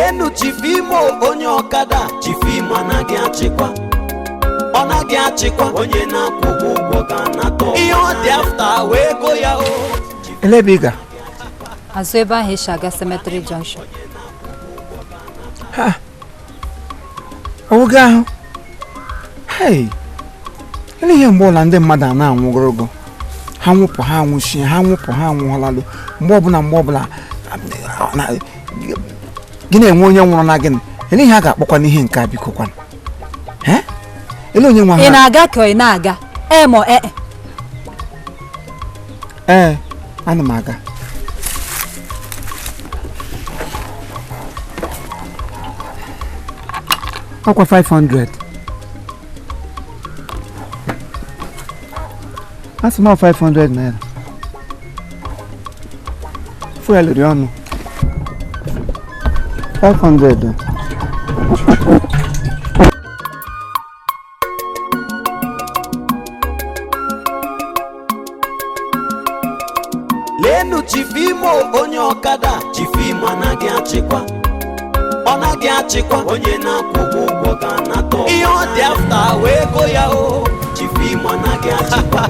lenu Chief Imo onye okada. Chief Imo anaghị achịkwa, ọ naghị achịkwa onye na-akwụ ụgwọ ga na-atọ ihe ọ dị afta wee go ya o. Elebiga azụ ebe ahụ ịsha aga cemetery junction. Ha oge ahụ hey ele ihe mgbe ọla ndị mmadụ a na-anwụgorogo ha nwụpụ ha anwụchie ha nwụpụ ha anwụọlalụ mgbe ọbụla gị na-enwe onye nwụrụ na gịnị ele ihe a ga-akpọkwa n'ihe nke a biko kwana ele onye nwa ha ị na-aga ka ị na-aga emo ana m aga ọkwa 500 asị m 500 naira fuel dị ọnụ 500 lenu Chief Imo onye okada. Chief Imo anaghị achịkwa, ọ naghị achịkwa onye na-akwụ ụgwọ ga na-atọ ihe ọ dị afta wee go ya o. Chief Imo anaghị achịkwa,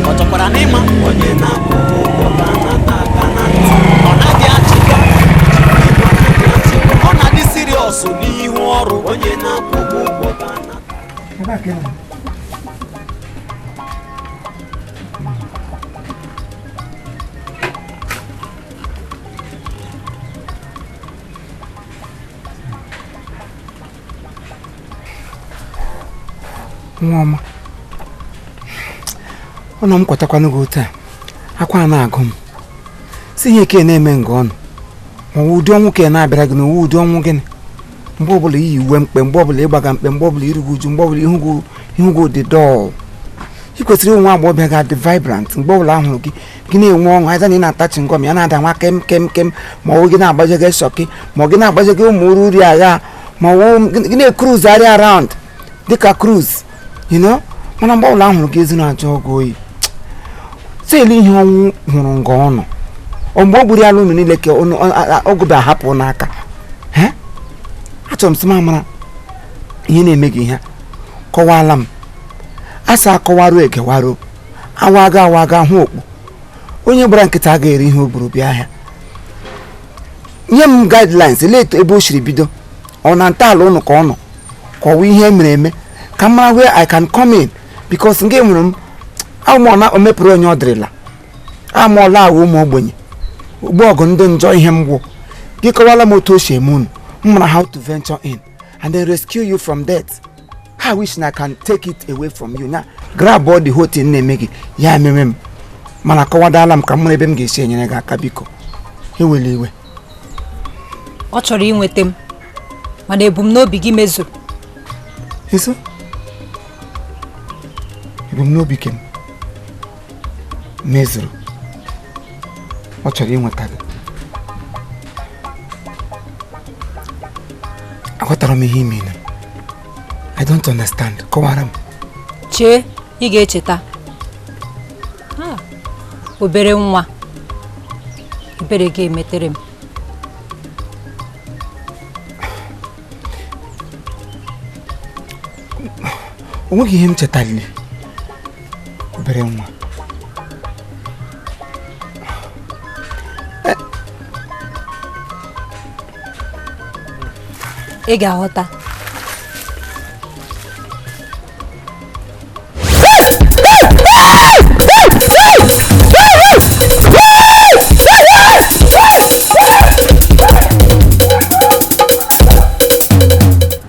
ọ chọkwara n'ịma onye na-akwụ ụgwọ ga na-ata aka na ntị. Ọ naghị achịkwa, Chief Imo anaghị achịkwa, ọ na-adị siriọs n'ihu ọrụ onye na-akwụ ụgwọ ga na-ata. Nwa ọ na m kwatakwanụ gị otu a akwa na-agụ m si ihe ke na-eme nga ọnụ ma ụdị ọnwụ ka na-abịara gị n'owu ụdị ọnwụ gịnị mgbe ọbụla iyi uwe mkpe mgbe ọbụla ịgbaga mkpe mgbe ọbụla irugu uju mgbe ọbụla ihu gị dị dọl ị kwesịrị onwe agbọghọbịa ga-adị vibrant mgbe ọbụla ahụrụ gị gị na-enwe ọṅụ aịza na ị na-atachi ngọm ya na-ada nwa kem ma ọ gị na-agbaje gị shọkị ma ọ gị na-agbaje gị ụmụ uru uri agha ma gị na-ekruzarị around dịka cruise mana mgbe ọbụla ahụrụ gị ezi na-achọ ọgụ oyi selu ihe ọnwụ hụrụ nga ọnụ mgbe ọ gburu ya unu niile ka ọgụbe ahapụ n'aka achọrọ m sị m amara ihe na-eme gị ihe kọwala m asa akọwarụ egewarụ awaga hụ okpu onye gbara nkịta a ga-eri ihe o buru bịa ahịa nye m guidelines leeto ebe o siri bido ọ na ntọala ụnụ ka ọ nọ kọwa ihe mere eme ka m mara where I can come in because nke nwere m amụọna o mepụrụ onye ọ dịrịla amụọla ahụ ụmụ ogbenye ugbu ọgụ ndị njọ ihe mgbu gị kọwala m otu o si eme unu m mara how to venture in and then rescue you from death. I wish na I can take it away from you na grab all the whole thing na-eme gị ya ememe m mana kọwadala m ka m mara ebe m ga-esi enyere gị aka biko ewele iwe. Ọ chọrọ inweta m mana ebumnobi gị mezuru. Eso ebumnobi gị mezuru ọ chọrọ inweta gị aghọtara m ihe ime na I don't understand. Kọwara m. Chee, ị ga-echeta. Obere nwa. Obere ga-emetere m. O nweghị ihe m chetalile. Obere nwa. Ị ga-aghọta.